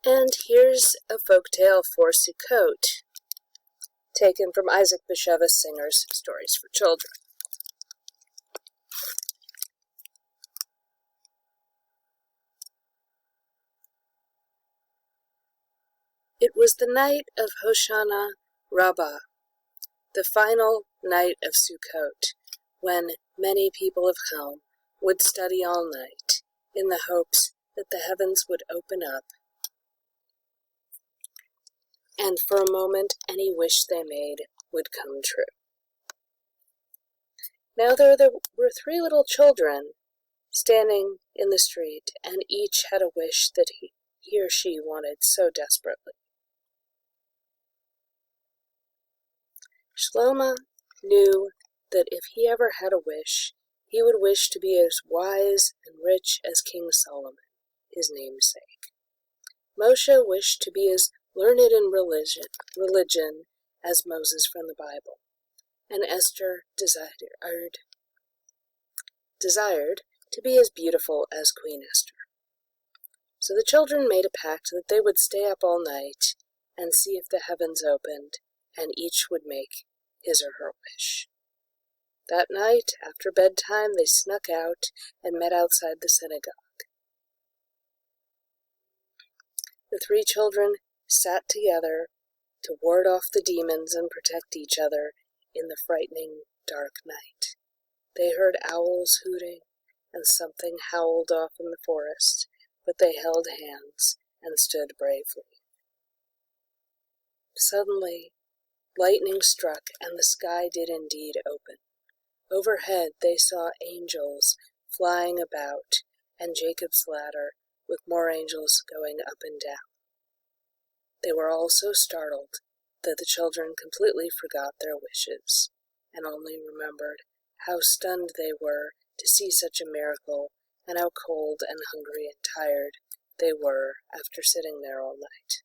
And here's a folktale for Sukkot, taken from Isaac Bashevis Singer's Stories for Children. It was the night of Hoshana Rabbah, the final night of Sukkot, when many people of Chelm would study all night in the hopes that the heavens would open up, and for a moment any wish they made would come true. Now there were 3 little children standing in the street, and each had a wish that he or she wanted so desperately. Shloma knew that if he ever had a wish, he would wish to be as wise and rich as King Solomon, his namesake. Moshe wished to be as learned in religion as Moses from the Bible, and Esther desired to be as beautiful as Queen Esther. So the children made a pact that they would stay up all night and see if the heavens opened, and each would make his or her wish. That night, after bedtime, they snuck out and met outside the synagogue. The 3 children sat together to ward off the demons and protect each other in the frightening dark night. They heard owls hooting, and something howled off in the forest, but they held hands and stood bravely. Suddenly, lightning struck, and the sky did indeed open. Overhead they saw angels flying about, and Jacob's ladder, with more angels going up and down. They were all so startled that the children completely forgot their wishes, and only remembered how stunned they were to see such a miracle, and how cold and hungry and tired they were after sitting there all night.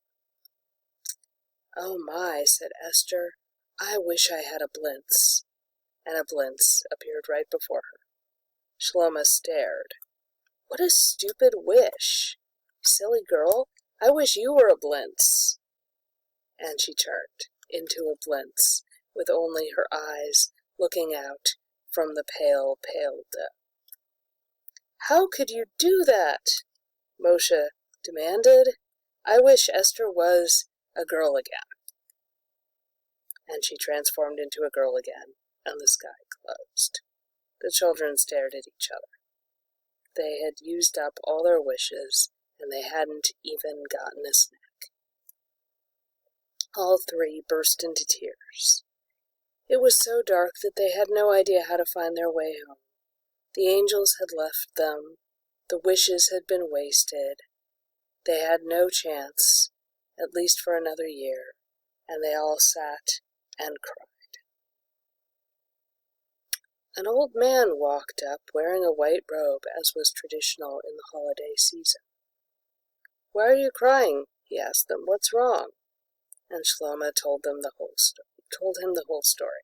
"Oh my," said Esther, "I wish I had a blintz." And a blintz appeared right before her. Shloma stared. "What a stupid wish! Silly girl, I wish you were a blintz." And she turned into a blintz, with only her eyes looking out from the pale, pale dough. "How could you do that?" Moshe demanded. "I wish Esther was a girl again." And she transformed into a girl again, and the sky closed. The children stared at each other. They had used up all their wishes, and they hadn't even gotten a snack. All 3 burst into tears. It was so dark that they had no idea how to find their way home. The angels had left them. The wishes had been wasted. They had no chance, at least for another year, and they all sat and cried. An old man walked up wearing a white robe, as was traditional in the holiday season. "Why are you crying?" he asked them. "What's wrong?" And Shloma told him the whole story.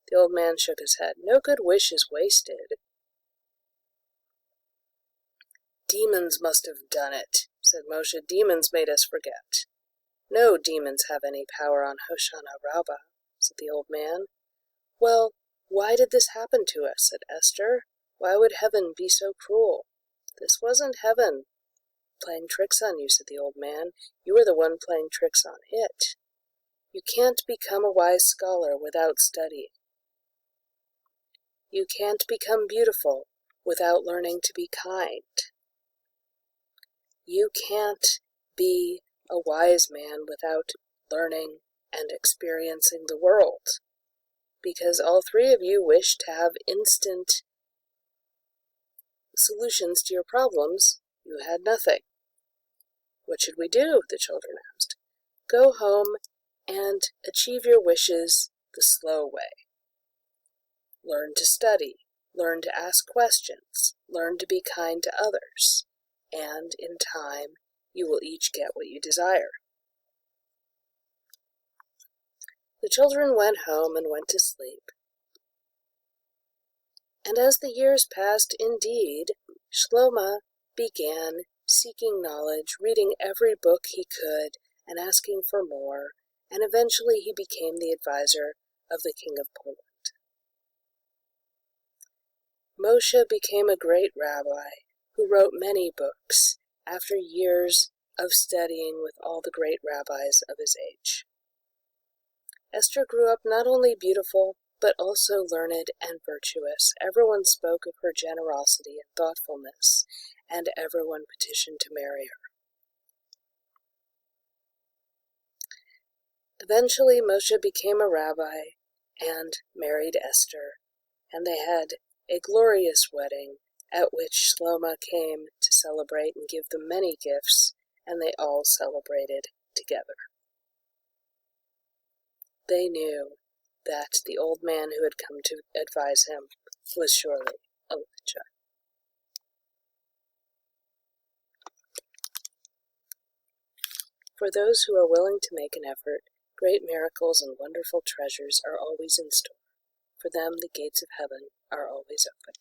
The old man shook his head. "No good wish is wasted." "Demons must have done it," said Moshe. "Demons made us forget." "No demons have any power on Hoshana Rabbah," said the old man. "Well, why did this happen to us?" said Esther. "Why would heaven be so cruel?" "This wasn't heaven playing tricks on you," said the old man. "You were the one playing tricks on it. You can't become a wise scholar without studying. You can't become beautiful without learning to be kind. You can't be a wise man without learning and experiencing the world, because all 3 of you wish to have instant solutions to your problems. You had nothing." "What should we do?" the children asked. "Go home and achieve your wishes the slow way. Learn to study, learn to ask questions, learn to be kind to others, and in time you will each get what you desire." The children went home and went to sleep. And as the years passed, indeed, Shloma began seeking knowledge, reading every book he could, and asking for more, and eventually he became the advisor of the King of Poland. Moshe became a great rabbi who wrote many books after years of studying with all the great rabbis of his age. Esther grew up not only beautiful, but also learned and virtuous. Everyone spoke of her generosity and thoughtfulness, and everyone petitioned to marry her. Eventually, Moshe became a rabbi and married Esther, and they had a glorious wedding at which Shlomo came to celebrate and give them many gifts, and they all celebrated together. They knew that the old man who had come to advise him was surely Elijah. For those who are willing to make an effort, great miracles and wonderful treasures are always in store. For them, the gates of heaven are always open.